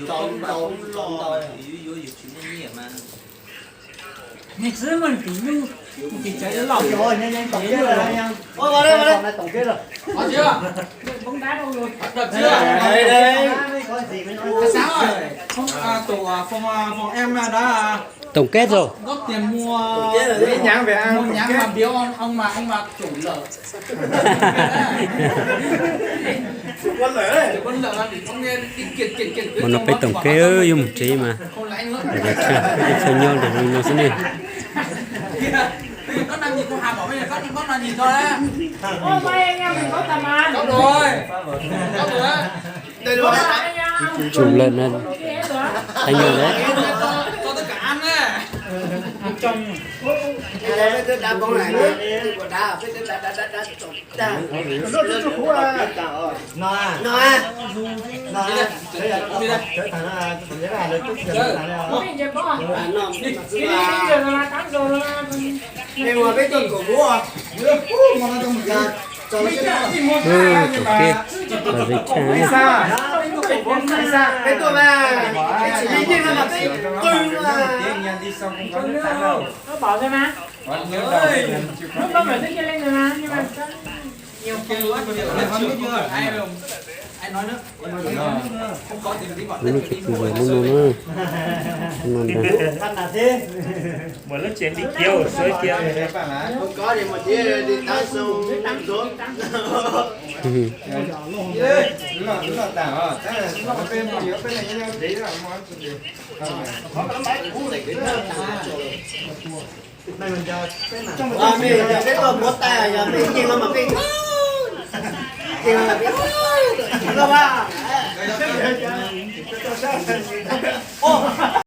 Trộn trộn rồi vô việc chuyện gì mà ngày xưa mình thì chạy đến lọc rồi nhanh tổng kết rồi anh. ôi vào đây Này tổng kết rồi. Có chưa? bóng đá đâu rồi Được chưa? đây đây Có gì mới nói. Sáng rồi. Không phòng em đã tổng kết rồi. góp tiền mua Nhãn về ăn. mua nhãn mà biếu ông mà chủ lợ. con lửa Chủ con lợ là bị con nghe đi kiệt Mà nó phải tổng kết ơi một trí mà. không lấy nữa. Để cho nhau để nó sẽ đi. Con làm gì con Hà bảo bây giờ con làm gì thôi á. ôi mai anh em mình có tầm ăn Có rồi. Có rồi. đây rồi anh em Chụp lên lên. kia nữa Anh nhiều đấy. Cho tất cả ăn á. trong đây cái đá bóng này đi của đá cái đá Nó rất là khổ à. Nó à. nó à Nó à. Thế là nó trở thành là thế là được chút tiền là có gì vậy có nó cái đi giờ là cắn rồi là nhưng mà cái tuần của bố à mà nó trong ra cho nó Tổng kết. Và với trái. cái tuần mà cái chỉ lý nhiên là cái cưng nó bỏ ra mà lúc đó mình thích chơi lên rồi mà nhưng mà Nhiều kêu quá nhiều chưa? Ai nói nữa? Không có tiền tí bọn Nó chụp về luôn nữa. Nó đây. ăn là thế. Một lớp chuyện đi kêu sới kia. không có thì mà chỉ đi tao xuống nằm xuống Này mình cho cái nào. mình cái tuần bố tay giờ mình chỉ là mà cái chỉ là cái các bạn